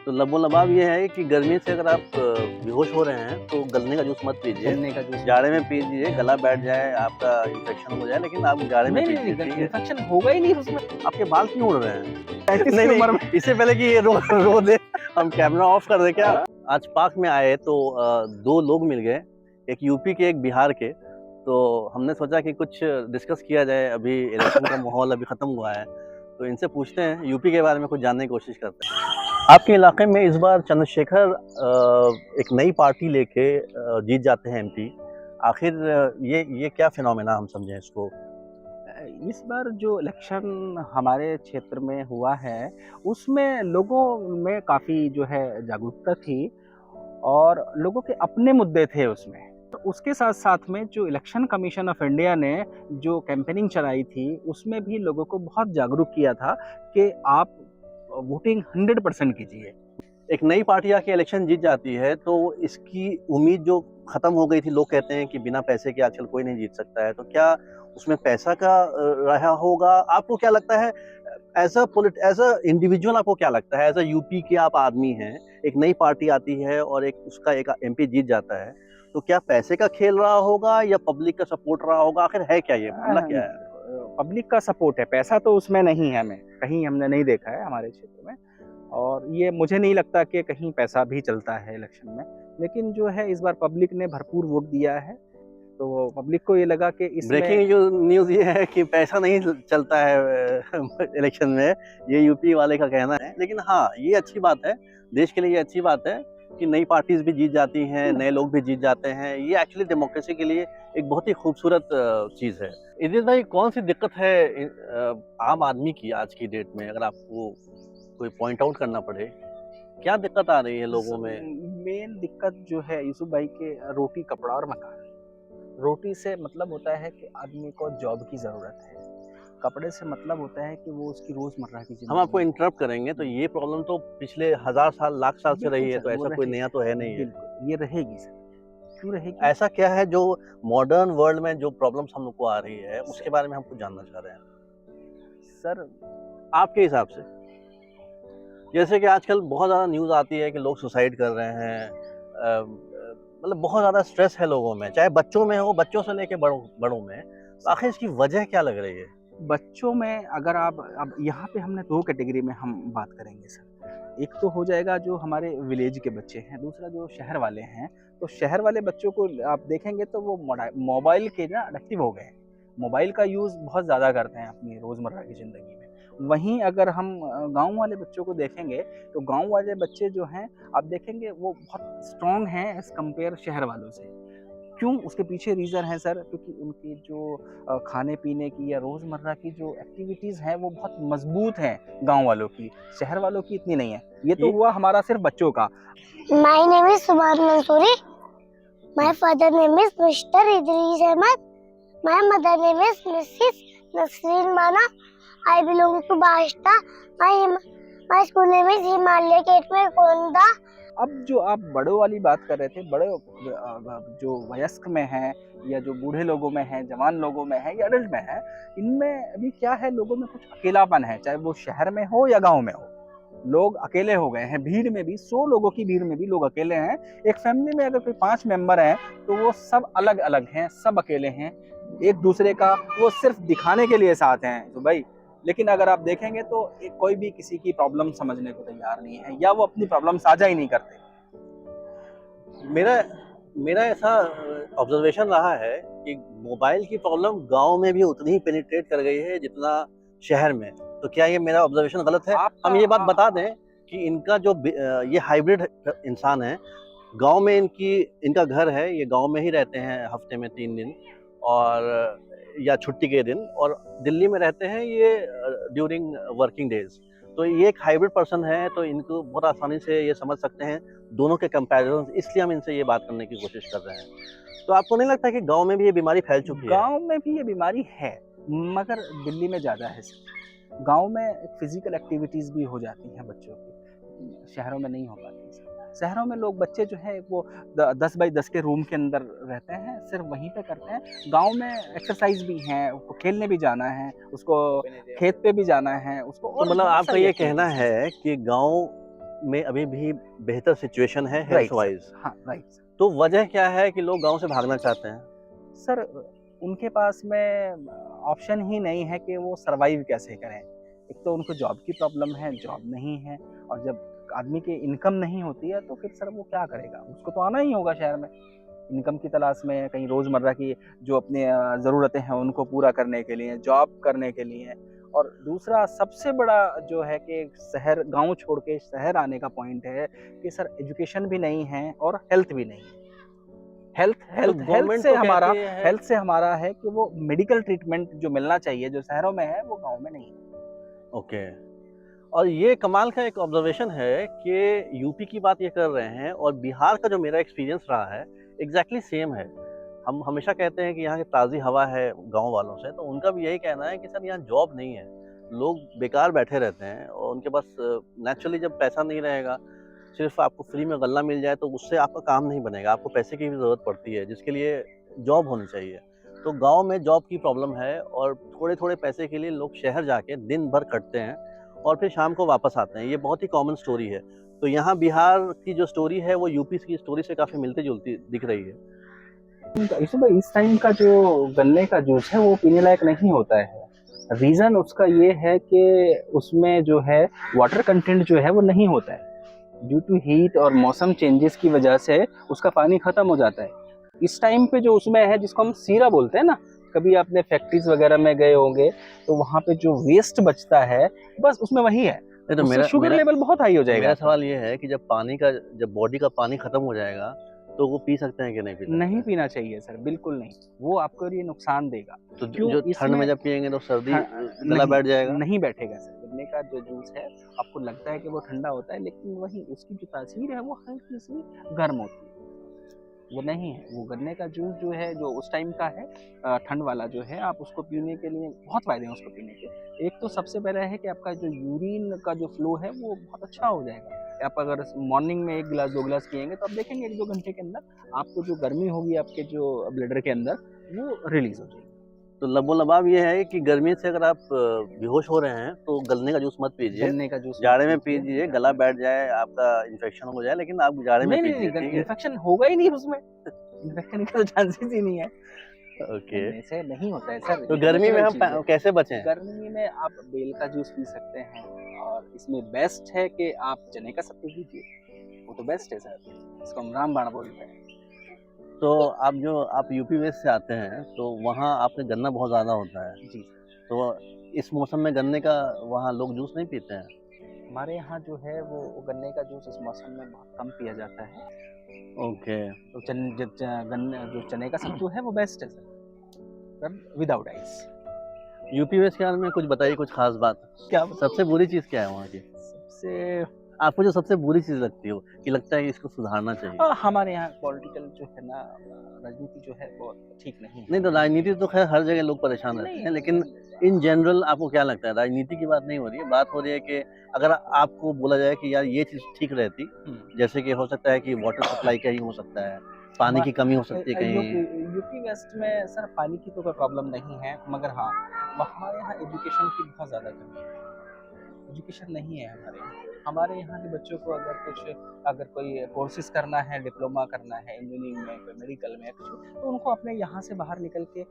तो लबो-लबाब ये है कि गर्मी से अगर आप बेहोश हो रहे हैं तो गन्ने का जूस मत पीजिए। गन्ने का जूस जाड़े में पीजिए, गला बैठ जाए, आपका इन्फेक्शन हो जाए, लेकिन आप जाड़े में नहीं, नहीं, पीजिए, नहीं, ठीक है? इन्फेक्शन होगा ही नहीं उसमें। आपके बाल क्यों उड़ रहे हैं? 35 नहीं, की उम्र नहीं, में। इससे पहले कि ये रो रो दे, हम कैमरा ऑफ कर दें क्या? आज पार्क में आए तो 2 लोग मिल गए, एक यूपी के, एक बिहार के। तो हमने सोचा कि कुछ डिस्कस किया जाए, अभी इलेक्शन का माहौल अभी ख़त्म हुआ है, तो इनसे पूछते हैं, यूपी के बारे में कुछ जानने की कोशिश करते हैं। आपके इलाके में इस बार चंद्रशेखर एक नई पार्टी लेके जीत जाते हैं एमपी। आखिर ये क्या फिनोमेना हम समझें इसको? इस बार जो इलेक्शन हमारे क्षेत्र में हुआ है, उसमें लोगों में काफ़ी जो है जागरूकता थी और लोगों के अपने मुद्दे थे उसमें। तो उसके साथ-साथ में जो इलेक्शन कमीशन ऑफ इंडिया ने जो कैंपेनिंग चलाई थी, उसमें भी लोगों को बहुत जागरूक किया था कि आप वोटिंग 100% कीजिए। एक नई पार्टी आके इलेक्शन जीत जाती है तो इसकी उम्मीद जो खत्म हो गई थी, लोग कहते हैं कि बिना पैसे के आजकल कोई नहीं जीत सकता है, तो क्या उसमें पैसा का रहा होगा? आपको क्या लगता है, एज अ इंडिविजुअल आपको क्या लगता है, एज अ यूपी के आप आदमी हैं, एक नई पार्टी आती है और एक एमपी जीत जाता है, तो क्या पैसे का खेल रहा होगा या पब्लिक का सपोर्ट रहा होगा? आखिर है क्या, ये मामला क्या है? पब्लिक का सपोर्ट है, पैसा तो उसमें नहीं है, हमें कहीं हमने नहीं देखा है हमारे क्षेत्र में। और ये मुझे नहीं लगता कि कहीं पैसा भी चलता है इलेक्शन में। लेकिन जो है इस बार पब्लिक ने भरपूर वोट दिया है, तो पब्लिक को ये लगा कि इसमें ब्रेकिंग जो न्यूज़ ये है कि पैसा नहीं चलता है इलेक्शन में, ये यूपी वाले का कहना है। लेकिन हाँ, ये अच्छी बात है, देश के लिए ये अच्छी बात है कि नई पार्टीज़ भी जीत जाती हैं, नए लोग भी जीत जाते हैं। ये एक्चुअली डेमोक्रेसी के लिए एक बहुत ही खूबसूरत चीज़ है। इद्रिस भाई, कौन-सी दिक्कत है आम आदमी की आज की डेट में, अगर आपको कोई पॉइंट आउट करना पड़े, क्या दिक्कत आ रही है लोगों में? मेन दिक्कत जो है यूसुफ भाई के रोटी, कपड़ा और मकान। रोटी से मतलब होता है कि आदमी को जॉब की ज़रूरत है। कपड़े से मतलब होता है कि वो उसकी रोज़मर्रा की हम ज़िंदगी आपको इंटरप्ट करेंगे, तो ये प्रॉब्लम तो पिछले हज़ार साल, लाख साल से बिल्कुल रही है, सर, तो वो ऐसा कोई रहेगी। नया तो है नहीं है। बिल्कुल, ये रहेगी सर। क्यों रहेगी? ऐसा क्या है जो मॉडर्न वर्ल्ड में जो प्रॉब्लम्स हम लोग को आ रही है, उसके सर बारे में हम कुछ जानना चाह रहे हैं, सर आपके हिसाब से? जैसे कि आजकल बहुत ज़्यादा न्यूज़ आती है कि लोग सुसाइड कर रहे हैं, मतलब बहुत ज़्यादा स्ट्रेस है लोगों में, चाहे बच्चों में हो, बच्चों से लेके बड़ों बड़ों में। तो आखिर इसकी वजह क्या लग रही है? बच्चों में अगर आप अब यहाँ पे हमने 2 कैटेगरी में हम बात करेंगे सर। एक तो हो जाएगा जो हमारे विलेज के बच्चे हैं, दूसरा जो शहर वाले हैं। तो शहर वाले बच्चों को आप देखेंगे तो वो मोबाइल के ना एडिक्टिव हो गए हैं। मोबाइल का यूज़ बहुत ज़्यादा करते हैं अपनी रोज़मर्रा की ज़िंदगी में। वहीं अगर हम गाँव वाले बच्चों को देखेंगे, तो गाँव वाले बच्चे जो हैं, आप देखेंगे वो बहुत स्ट्रॉन्ग हैं एज़ कम्पेयर शहर वालों से। क्यों? उसके पीछे रीज़न है सर, क्योंकि उनकी जो खाने-पीने की या रोज़मर्रा की जो एक्टिविटीज़ हैं, वो बहुत मज़बूत हैं गाँव वालों की, शहर वालों की इतनी नहीं है। ये तो ये हुआ हमारा सिर्फ़ बच्चों का। My name is Subhash Mansoori. My father name is Mr. Idris Ahmed. My mother name is Mrs. Nasreen Mana. I belong to Bashta. My school name is Himalaya Gateway Konda. अब जो आप बड़ों वाली बात कर रहे थे, बड़े जो वयस्क में हैं या जो बूढ़े लोगों में हैं, जवान लोगों में हैं या एडल्ट में हैं, इनमें अभी क्या है, लोगों में कुछ अकेलापन है, चाहे वो शहर में हो या गाँव में हो। लोग अकेले हो गए हैं, भीड़ में भी 100 लोगों की भीड़ में भी लोग अकेले हैं। एक फैमिली में अगर कोई 5 मेंबर हैं, तो वो सब अलग-अलग हैं, सब अकेले हैं। एक दूसरे का वो सिर्फ़ दिखाने के लिए साथ हैं, तो भाई, लेकिन अगर आप देखेंगे तो कोई भी किसी की प्रॉब्लम समझने को तैयार नहीं है या वो अपनी प्रॉब्लम साझा ही नहीं करते। मेरा मेरा ऐसा ऑब्जर्वेशन रहा है कि मोबाइल की प्रॉब्लम गाँव में भी उतनी ही पेनिट्रेट कर गई है जितना शहर में। तो क्या ये मेरा ऑब्जर्वेशन गलत है? हम ये बात बता दें कि इनका जो ये हाइब्रिड इंसान है, गाँव में इनका घर है, ये गाँव में ही रहते हैं हफ्ते में 3 दिन और या छुट्टी के दिन, और दिल्ली में रहते हैं ये ड्यूरिंग वर्किंग डेज़। तो ये एक हाइब्रिड पर्सन है, तो इनको बहुत आसानी से ये समझ सकते हैं दोनों के कंपैरिज़न, इसलिए हम इनसे ये बात करने की कोशिश कर रहे हैं। तो आपको नहीं लगता कि गाँव में भी ये बीमारी फैल चुकी है? गाँव में भी ये बीमारी है, मगर दिल्ली में ज़्यादा है सर। गाँव में फिज़िकल एक्टिविटीज़ भी हो जाती हैं बच्चों की, शहरों में नहीं हो पाती सर। शहरों में लोग बच्चे जो हैं वो 10 बाई 10 के रूम के अंदर रहते हैं, सिर्फ वहीं पे करते हैं। गाँव में एक्सरसाइज भी हैं, उसको खेलने भी जाना है, उसको खेत पे भी जाना है, उसको तो और मतलब बहुत आपका सारी ये एक्टिविटीज़ कहना हैं सर। है कि गाँव में अभी भी बेहतर सिचुएशन है हेल्थ राइट वाइज, हाँ राइट तो वजह क्या है कि लोग गांव से भागना चाहते हैं? सर। उनके पास में ऑप्शन ही नहीं है कि वो सरवाइव कैसे करें। एक तो उनको जॉब की प्रॉब्लम है, जॉब नहीं है, और जब आदमी की इनकम नहीं होती है तो फिर सर वो क्या करेगा, उसको तो आना ही होगा शहर में इनकम की तलाश में, कहीं रोज़मर्रा की जो अपनी ज़रूरतें हैं उनको पूरा करने के लिए, जॉब करने के लिए। और दूसरा सबसे बड़ा जो है कि शहर, गाँव छोड़ के शहर आने का पॉइंट है कि सर एजुकेशन भी नहीं है और हेल्थ भी नहीं है। हेल्थ तो हेल्थ हेल्थ गवर्नमेंट से तो हमारा कहती है, हेल्थ से हमारा है कि वो मेडिकल ट्रीटमेंट जो मिलना चाहिए जो शहरों में है वो गाँव में नहीं है। ओके, और ये कमाल का एक ऑब्जर्वेशन है कि यूपी की बात ये कर रहे हैं और बिहार का जो मेरा एक्सपीरियंस रहा है एग्जैक्टली सेम है। हम हमेशा कहते हैं कि यहाँ की ताज़ी हवा है गांव वालों से, तो उनका भी यही कहना है कि सर यहाँ जॉब नहीं है, लोग बेकार बैठे रहते हैं और उनके पास नेचुरली जब पैसा नहीं रहेगा, सिर्फ आपको फ्री में गल्ला मिल जाए तो उससे आपका काम नहीं बनेगा, आपको पैसे की भी ज़रूरत पड़ती है जिसके लिए जॉब होनी चाहिए। तो गांव में जॉब की प्रॉब्लम है और थोड़े-थोड़े पैसे के लिए लोग शहर जाके दिन भर खटते हैं और फिर शाम को वापस आते हैं। ये बहुत ही कॉमन स्टोरी है। तो यहाँ बिहार की जो स्टोरी है वो यूपी की स्टोरी से काफ़ी मिलती-जुलती दिख रही है। इस टाइम का जो गन्ने का जूस है वो पीने लायक नहीं होता है। रीज़न उसका ये है कि उसमें जो है वाटर कंटेंट जो है वो नहीं होता है। ड्यू टू हीट और मौसम चेंजेस की वजह से उसका पानी खत्म हो जाता है। इस टाइम पे जो उसमें है जिसको हम सीरा बोलते हैं ना, कभी आपने फैक्ट्रीज वगैरह में गए होंगे तो वहाँ पे जो वेस्ट बचता है बस उसमें वही है। नहीं तो उससे मेरा शुगर मेरा लेवल बहुत हाई हो तो जाएगा मेरा आपका। सवाल ये है कि जब बॉडी का पानी खत्म हो जाएगा तो वो पी सकते हैं कि नहीं पी सकते नहीं हैं? पीना चाहिए सर, बिल्कुल नहीं। वो आपके लिए नुकसान देगा। तो क्यों? जो ठंड में इसमें जब पिएंगे तो सर्दी गला नहीं, बैठ जाएगा? नहीं बैठेगा सर। गन्ने का जो जूस है आपको लगता है कि वो ठंडा होता है, लेकिन वही उसकी जो तासीर है वो हल्की सी गर्म होती है। वो नहीं है, वो गन्ने का जूस जो है जो उस टाइम का है ठंड वाला जो है, आप उसको पीने के लिए बहुत फ़ायदे हैं उसको पीने के। एक तो सबसे पहला है कि आपका जो यूरिन का जो फ्लो है वो बहुत अच्छा हो जाएगा। आप अगर मॉर्निंग में 1 गिलास 2 गिलास पिएँगे तो आप देखेंगे 1-2 घंटे के अंदर आपको जो गर्मी होगी आपके जो ब्लैडर के अंदर वो रिलीज़ हो जाएगी। तो लबो-लबाब ये है कि गर्मी से अगर आप बेहोश हो रहे हैं तो गन्ने का जूस मत पीजिए। गन्ने का जूस मत जाड़े में पीजिए। पीजिए, गला बैठ जाए, आपका इन्फेक्शन हो जाए, लेकिन आप जाड़े में नहीं, नहीं, पीजिए, नहीं, ठीक है? इन्फेक्शन होगा ही नहीं उसमें। इन्फेक्शन का तो चांसेस ही नहीं है। ओके। गन्ने से नहीं होता है सर, तो ये गर्मी में नेचुरल हम चीज़ है। कैसे बचें? गर्मी में आप बेल का जूस पी सकते हैं और इसमें बेस्ट है कि आप चने का सत्तू पीजिए, वो तो बेस्ट है सर। इसको हम रामबाण बोलते हैं। तो आप यूपी वेस्ट से आते हैं, तो वहाँ आपके गन्ना बहुत ज़्यादा होता है। जी, तो इस मौसम में गन्ने का वहाँ लोग जूस नहीं पीते हैं? हमारे यहाँ जो है वो गन्ने का जूस इस मौसम में बहुत कम पिया जाता है। ओके। तो गन्ने जो चने का सत्तू है वो बेस्ट है sir, without ice. UP west के बारे में कुछ बताइए, कुछ ख़ास बात। क्या सबसे बुरी चीज़ क्या है वहाँ की? सबसे आपको जो सबसे बुरी चीज़ लगती हो, कि लगता है कि इसको सुधारना चाहिए? हमारे यहाँ पॉलिटिकल जो है ना राजनीति जो है वो ठीक नहीं है। नहीं तो राजनीति तो खैर हर जगह लोग परेशान रहते हैं, लेकिन इन जनरल आपको क्या लगता है? राजनीति की बात नहीं हो रही है, बात हो रही है कि अगर आपको बोला जाए कि यार ये चीज़ ठीक रहती, जैसे कि हो सकता है कि वाटर सप्लाई का ही हो सकता है, पानी की कमी हो सकती है कहीं। यूपी वेस्ट में सर पानी की तो कोई प्रॉब्लम नहीं है, मगर हाँ हमारे यहाँ एजुकेशन की बहुत ज़्यादा कमी है। एजुकेशन नहीं है हमारे यहाँ के बच्चों को अगर कोई कोर्सेज करना है, डिप्लोमा करना है इंजीनियरिंग में, कोई मेडिकल में कुछ, तो उनको अपने यहाँ से बाहर निकल के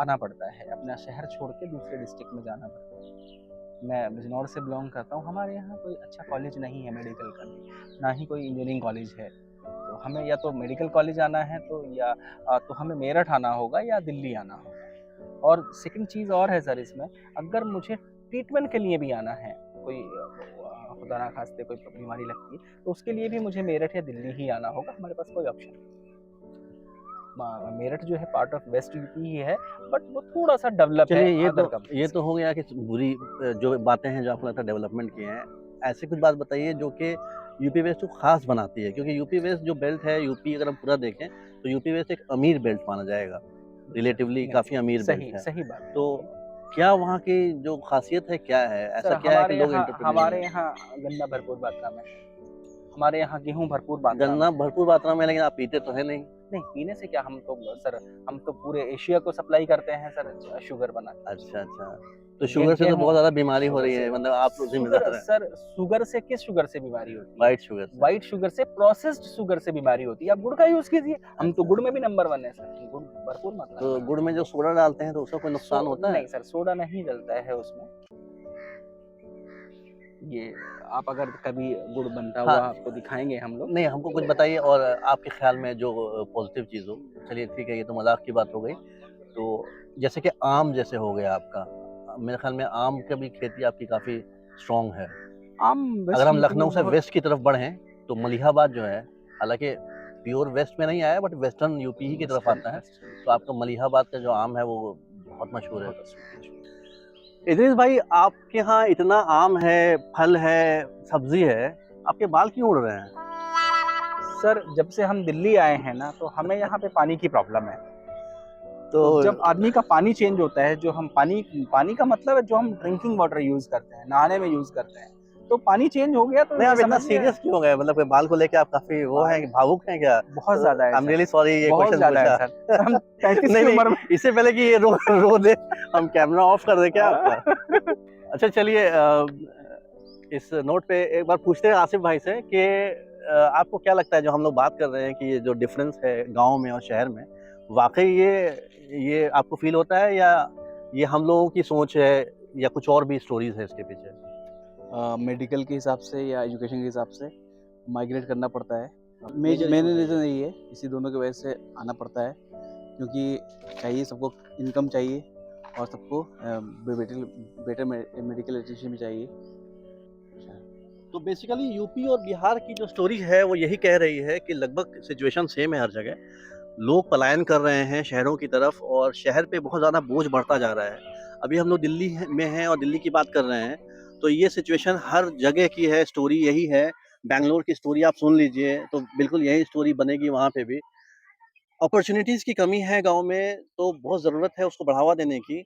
आना पड़ता है, अपना शहर छोड़ के दूसरे डिस्ट्रिक्ट में जाना पड़ता है। मैं बिजनौर से बिलोंग करता हूँ, हमारे यहाँ कोई अच्छा कॉलेज नहीं है मेडिकल का, ना ही कोई इंजीनियरिंग कॉलेज है। तो हमें या तो मेडिकल कॉलेज आना है तो हमें मेरठ आना होगा या दिल्ली आना होगा। और सेकंड चीज़ और है सर इसमें, अगर मुझे ट्रीटमेंट के लिए भी आना है, कोई खुदा ना खास्ते कोई बीमारी लगती है तो उसके लिए भी मुझे मेरठ या दिल्ली ही आना होगा, हमारे पास कोई ऑप्शन नहीं। मेरठ जो है पार्ट ऑफ वेस्ट यूपी ही है, बट वो थोड़ा सा डेवलप है। चलिए ये तो हो गया कि बुरी जो बातें हैं जो आपको लगता है डेवलपमेंट की हैं। ऐसी कुछ बात बताइए जो कि यूपी वेस्ट को खास बनाती है, क्योंकि यूपी वेस्ट जो बेल्ट है, यूपी अगर हम पूरा देखें तो यूपी वेस्ट एक अमीर बेल्ट माना जाएगा, रिलेटिवली काफ़ी अमीर बेल्ट है। सही बात। तो क्या वहाँ की जो खासियत है क्या है? ऐसा क्या है कि लोग इंटरप्रेट हमारे यहाँ गन्ना भरपूर मात्रा में, हमारे यहाँ गेहूँ भरपूर मात्रा में। गन्ना भरपूर मात्रा में, लेकिन आप पीते तो है नहीं? नहीं पीने से क्या, हम तो पूरे एशिया को सप्लाई करते हैं सर शुगर बना के। अच्छा अच्छा, तो शुगर से तो गेहूं, बहुत ज़्यादा बीमारी हो शुगर रही से, है, मतलब आप तो जिम्मेदार शुगर हैं। सर, शुगर से किस शुगर से बीमारी होती है? व्हाइट शुगर से। व्हाइट शुगर से, प्रोसेस्ड शुगर से बीमारी होती है। आप गुड़ का यूज कीजिए, हम तो गुड़ में भी नंबर 1 है सर, गुड़ भरपूर मात्रा तो में। गुड़ में जो सोडा डालते हैं तो उसका कोई नुकसान होता है? नहीं सर, सोडा नहीं डलता है उसमें। ये आप अगर कभी गुड़ बनता हुआ हाँ। आपको दिखाएंगे हम लोग। नहीं, हमको कुछ बताइए और आपके ख्याल में जो पॉजिटिव चीज़ हो। चलिए ठीक है, ये तो मज़ाक की बात हो गई। तो जैसे कि आम जैसे हो गया आपका, मेरे ख्याल में आम का भी खेती आपकी काफ़ी स्ट्रॉन्ग है। आम अगर हम वेस्ट लखनऊ से बहुत- वेस्ट की तरफ बढ़ें तो मलिहाबाद जो है, हालाँकि प्योर वेस्ट में नहीं आया बट वेस्टर्न यूपी ही की तरफ आता है। तो आपका मलिहाबाद का जो आम है वो बहुत मशहूर है। इदरीस भाई, आपके यहाँ इतना आम है, फल है, सब्जी है, आपके बाल क्यों उड़ रहे हैं? सर जब से हम दिल्ली आए हैं ना, तो हमें यहाँ पे पानी की प्रॉब्लम है। तो तो जब आदमी का पानी चेंज होता है, जो हम पानी का मतलब है जो हम ड्रिंकिंग वाटर यूज करते हैं, नहाने में यूज करते हैं, तो पानी चेंज हो गया तो नहीं, ये आप इतना समझिए सीरियस क्यों हो गए? मतलब कि बाल को लेके आप काफ़ी वो हैं, भावुक हैं क्या? बहुत ज्यादा है I am sir, really sorry ये बहुत क्वेश्चन ज्यादा है पूछा। सर। हम 35 नहीं, की नहीं, उम्र में इससे पहले कि ये रो दे, हम कैमरा ऑफ कर दें क्या आपका? अच्छा चलिए, इस नोट पे एक बार पूछते हैं आसिफ भाई से कि आपको क्या लगता है जो हम लोग बात कर रहे हैं कि ये जो डिफरेंस है गाँव में और शहर में, वाक़ई ये आपको फ़ील होता है या ये हम लोगों की सोच है या कुछ और भी स्टोरीज़ है इसके पीछे? मेडिकल के हिसाब से या एजुकेशन के हिसाब से माइग्रेट करना पड़ता है। Major मेन issue रीज़न यही है, इसी दोनों की वजह से आना पड़ता है, क्योंकि चाहिए सबको, इनकम चाहिए और सबको बेटर मेडिकल एजुकेशन भी चाहिए। तो बेसिकली यूपी और बिहार की जो स्टोरी है वो यही कह रही है कि लगभग सिचुएशन सेम है हर जगह। लोग पलायन कर रहे हैं शहरों की तरफ और शहर पे बहुत ज़्यादा बोझ बढ़ता जा रहा है। अभी हम लोग दिल्ली में हैं और दिल्ली की बात कर रहे हैं, तो ये सिचुएशन हर जगह की है, स्टोरी यही है। बैंगलोर की स्टोरी आप सुन लीजिए तो बिल्कुल यही स्टोरी बनेगी वहाँ पे भी। अपॉर्चुनिटीज़ की कमी है गाँव में, तो बहुत ज़रूरत है उसको बढ़ावा देने की।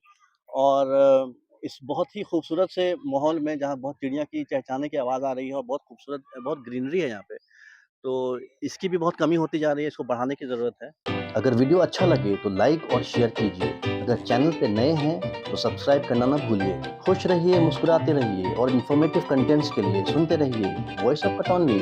और इस बहुत ही खूबसूरत से माहौल में जहाँ बहुत चिड़िया की चहचहाने की आवाज़ आ रही है और बहुत खूबसूरत, बहुत ग्रीनरी है यहाँ पे, तो इसकी भी बहुत कमी होती जा रही है, इसको बढ़ाने की ज़रूरत है। अगर वीडियो अच्छा लगे तो लाइक और शेयर कीजिए। अगर चैनल पे नए हैं तो सब्सक्राइब करना ना भूलिए। खुश रहिए, मुस्कुराते रहिए और इन्फॉर्मेटिव कंटेंट्स के लिए सुनते रहिए वॉइस ऑफ कटौंडी।